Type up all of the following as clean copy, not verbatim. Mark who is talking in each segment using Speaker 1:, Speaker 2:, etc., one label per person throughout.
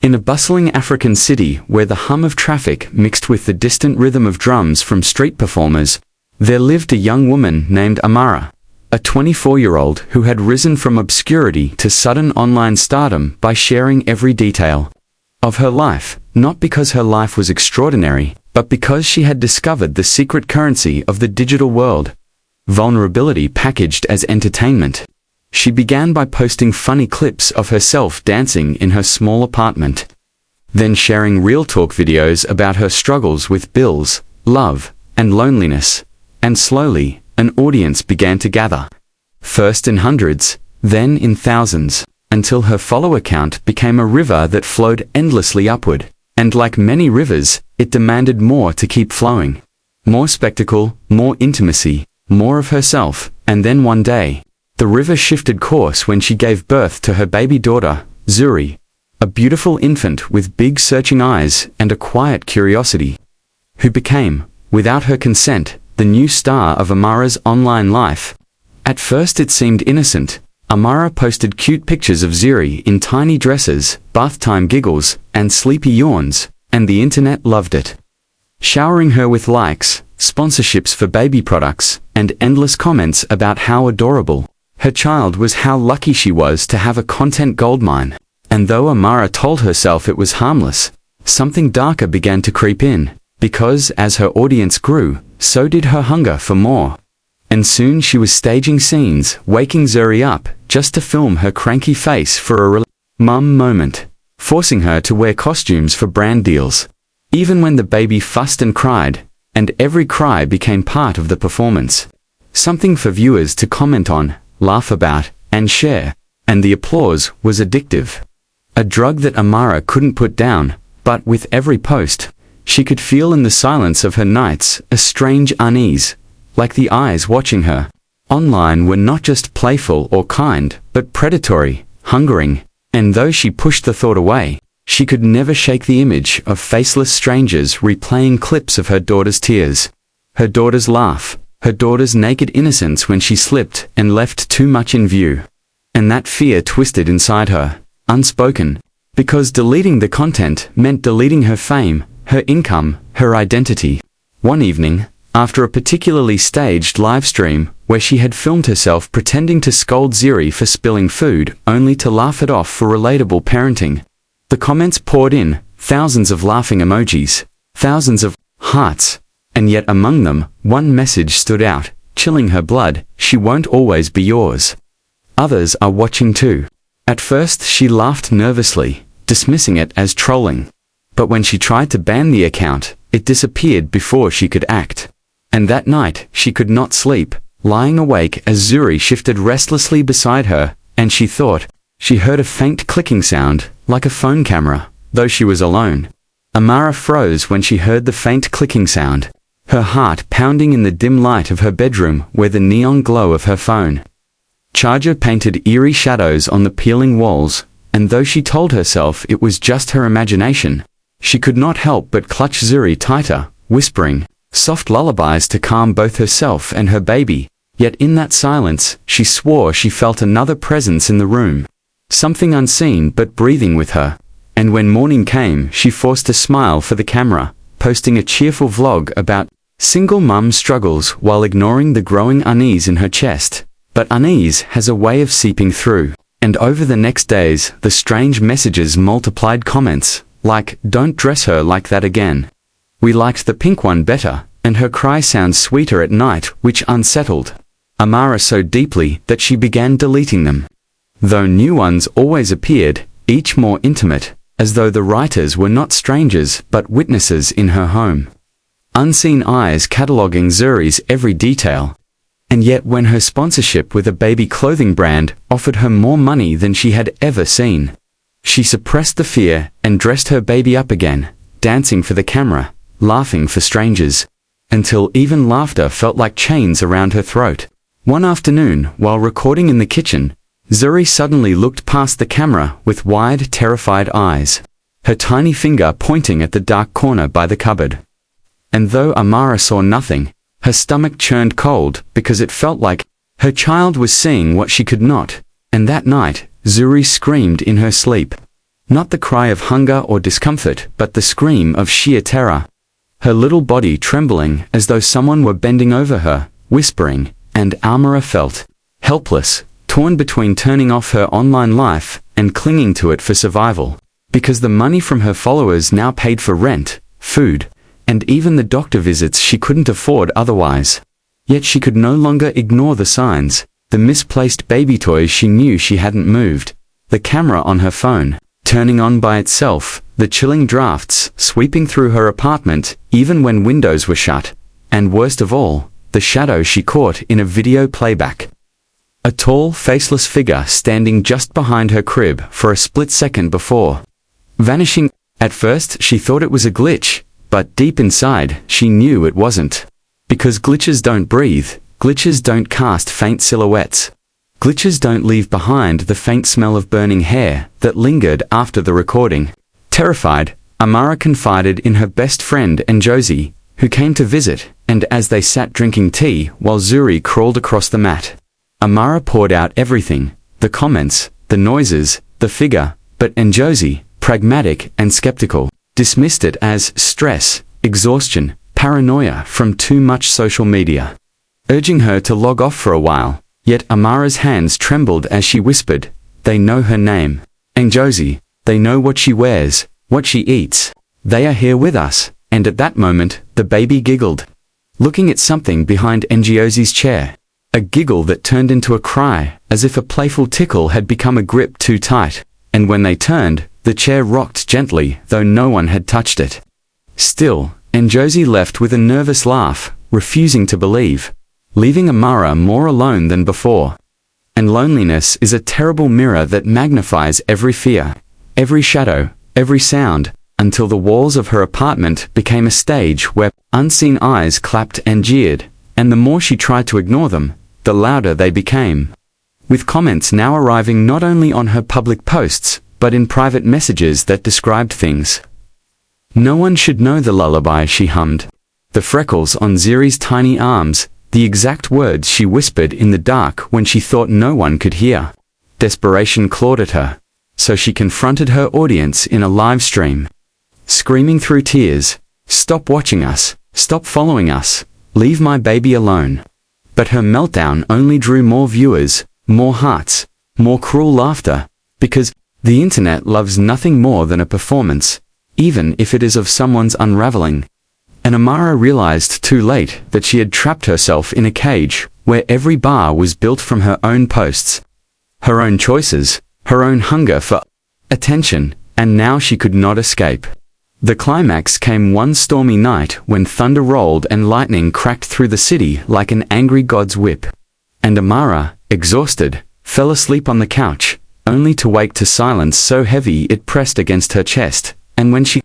Speaker 1: In a bustling African city where the hum of traffic mixed with the distant rhythm of drums from street performers, there lived a young woman named AMARA, a 24-year-old who had risen from obscurity to sudden online stardom by sharing every detail of her life, not because her life was extraordinary, but because she had discovered the secret currency of the digital world: vulnerability packaged as entertainment. She began by posting funny clips of herself dancing in her small apartment, then sharing real talk videos about her struggles with bills, love, and loneliness, and slowly, an audience began to gather. First in hundreds, then in thousands, until her follower count became a river that flowed endlessly upward, and like many rivers, it demanded more to keep flowing. More spectacle, more intimacy, more of herself, and then one day, the river shifted course when she gave birth to her baby daughter, Zuri, a beautiful infant with big searching eyes and a quiet curiosity, who became, without her consent, the new star of AMARA's online life. At first it seemed innocent. AMARA posted cute pictures of Zuri in tiny dresses, bath time giggles, and sleepy yawns, and the internet loved it, showering her with likes, sponsorships for baby products, and endless comments about how adorable her child was, how lucky she was to have a content goldmine. And though AMARA told herself it was harmless, something darker began to creep in, because as her audience grew, so did her hunger for more. And soon she was staging scenes, waking Zuri up, just to film her cranky face for a mum moment, forcing her to wear costumes for brand deals, even when the baby fussed and cried, and every cry became part of the performance. Something for viewers to comment on, laugh about, and share, and the applause was addictive. A drug that AMARA couldn't put down, but with every post, she could feel in the silence of her nights a strange unease, like the eyes watching her online were not just playful or kind, but predatory, hungering, and though she pushed the thought away, she could never shake the image of faceless strangers replaying clips of her daughter's tears, her daughter's laugh, her daughter's naked innocence when she slipped and left too much in view. And that fear twisted inside her, unspoken, because deleting the content meant deleting her fame, her income, her identity. One evening, after a particularly staged livestream where she had filmed herself pretending to scold Zuri for spilling food only to laugh it off for relatable parenting, the comments poured in, thousands of laughing emojis, thousands of hearts, and yet among them, one message stood out, chilling her blood: she won't always be yours. Others are watching too. At first she laughed nervously, dismissing it as trolling. But when she tried to ban the account, it disappeared before she could act. And that night, she could not sleep, lying awake as Zuri shifted restlessly beside her, and she thought she heard a faint clicking sound, like a phone camera, though she was alone. AMARA froze when she heard the faint clicking sound, her heart pounding in the dim light of her bedroom where the neon glow of her phone charger painted eerie shadows on the peeling walls, and though she told herself it was just her imagination, she could not help but clutch Zuri tighter, whispering soft lullabies to calm both herself and her baby. Yet in that silence, she swore she felt another presence in the room, something unseen but breathing with her. And when morning came, she forced a smile for the camera, posting a cheerful vlog about single mum struggles while ignoring the growing unease in her chest. But unease has a way of seeping through, and over the next days, the strange messages multiplied. Comments like, "Don't dress her like that again. We liked the pink one better," and "Her cry sounds sweeter at night," which unsettled AMARA so deeply that she began deleting them. Though new ones always appeared, each more intimate, as though the writers were not strangers but witnesses in her home. Unseen eyes cataloguing Zuri's every detail. And yet when her sponsorship with a baby clothing brand offered her more money than she had ever seen, she suppressed the fear and dressed her baby up again, dancing for the camera, laughing for strangers, until even laughter felt like chains around her throat. One afternoon, while recording in the kitchen, Zuri suddenly looked past the camera with wide, terrified eyes, her tiny finger pointing at the dark corner by the cupboard. And though AMARA saw nothing, her stomach churned cold because it felt like her child was seeing what she could not. And that night, Zuri screamed in her sleep. Not the cry of hunger or discomfort, but the scream of sheer terror. Her little body trembling as though someone were bending over her, whispering, and AMARA felt helpless, torn between turning off her online life and clinging to it for survival, because the money from her followers now paid for rent, food, and even the doctor visits she couldn't afford otherwise. Yet she could no longer ignore the signs, the misplaced baby toys she knew she hadn't moved, the camera on her phone, turning on by itself, the chilling drafts sweeping through her apartment even when windows were shut, and worst of all, the shadow she caught in a video playback. A tall, faceless figure standing just behind her crib for a split second before vanishing. At first she thought it was a glitch, but deep inside she knew it wasn't. Because glitches don't breathe, glitches don't cast faint silhouettes. Glitches don't leave behind the faint smell of burning hair that lingered after the recording. Terrified, AMARA confided in her best friend Josie, who came to visit, and as they sat drinking tea while Zuri crawled across the mat, AMARA poured out everything, the comments, the noises, the figure, but Josie, pragmatic and skeptical, dismissed it as stress, exhaustion, paranoia from too much social media, urging her to log off for a while. Yet AMARA's hands trembled as she whispered, "They know her name. Josie, they know what she wears, what she eats. They are here with us." And at that moment, the baby giggled, looking at something behind Josie's chair. A giggle that turned into a cry, as if a playful tickle had become a grip too tight. And when they turned, the chair rocked gently, though no one had touched it. Still, Josie left with a nervous laugh, refusing to believe, leaving AMARA more alone than before. And loneliness is a terrible mirror that magnifies every fear, every shadow, every sound, until the walls of her apartment became a stage where unseen eyes clapped and jeered, and the more she tried to ignore them, the louder they became. With comments now arriving not only on her public posts, but in private messages that described things. No one should know the lullaby she hummed. The freckles on Zuri's tiny arms, the exact words she whispered in the dark when she thought no one could hear. Desperation clawed at her, so she confronted her audience in a live stream, screaming through tears, "Stop watching us, stop following us, leave my baby alone." But her meltdown only drew more viewers, more hearts, more cruel laughter, because the internet loves nothing more than a performance, even if it is of someone's unraveling. And AMARA realized too late that she had trapped herself in a cage where every bar was built from her own posts, her own choices, her own hunger for attention, and now she could not escape. The climax came one stormy night when thunder rolled and lightning cracked through the city like an angry god's whip. And AMARA, exhausted, fell asleep on the couch, only to wake to silence so heavy it pressed against her chest, and when she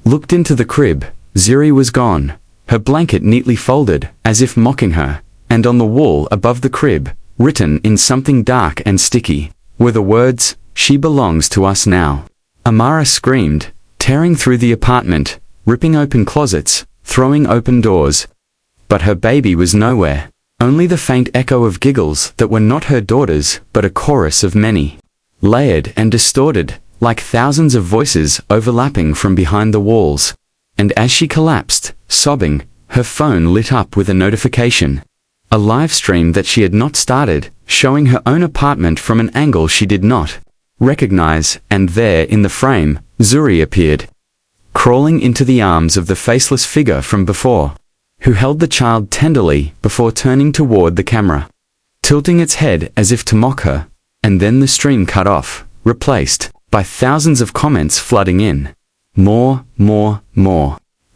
Speaker 1: looked into the crib, Zuri was gone, her blanket neatly folded, as if mocking her, and on the wall above the crib, written in something dark and sticky, were the words, "She belongs to us now." AMARA screamed, tearing through the apartment, ripping open closets, throwing open doors. But her baby was nowhere, only the faint echo of giggles that were not her daughter's, but a chorus of many, layered and distorted, like thousands of voices overlapping from behind the walls. And as she collapsed, sobbing, her phone lit up with a notification. A live stream that she had not started, showing her own apartment from an angle she did not recognize, and there in the frame, Zuri appeared, crawling into the arms of the faceless figure from before, who held the child tenderly before turning toward the camera, tilting its head as if to mock her, and then the stream cut off, replaced by thousands of comments flooding in. More.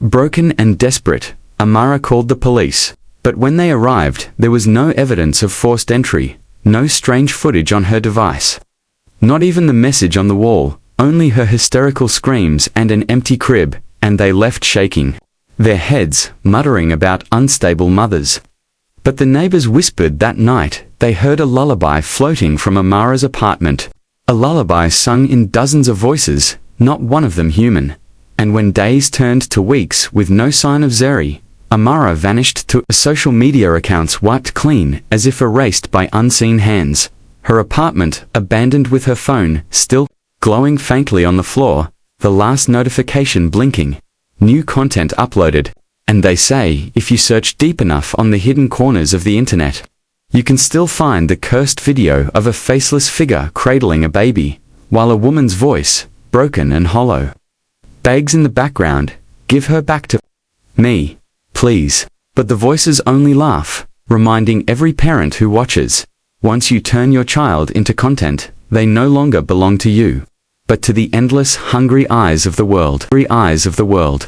Speaker 1: Broken and desperate, AMARA called the police, but when they arrived, there was no evidence of forced entry, no strange footage on her device. Not even the message on the wall, only her hysterical screams and an empty crib, and they left shaking, their heads muttering about unstable mothers. But the neighbors whispered that night they heard a lullaby floating from AMARA's apartment, a lullaby sung in dozens of voices, not one of them human. And when days turned to weeks with no sign of Zuri, AMARA vanished to social media accounts wiped clean as if erased by unseen hands, her apartment abandoned with her phone still glowing faintly on the floor, the last notification blinking, new content uploaded, and they say if you search deep enough on the hidden corners of the internet, you can still find the cursed video of a faceless figure cradling a baby, while a woman's voice, broken and hollow, begs in the background, "Give her back to me, please." But the voices only laugh, reminding every parent who watches, once you turn your child into content, they no longer belong to you, but to the endless, hungry eyes of the world.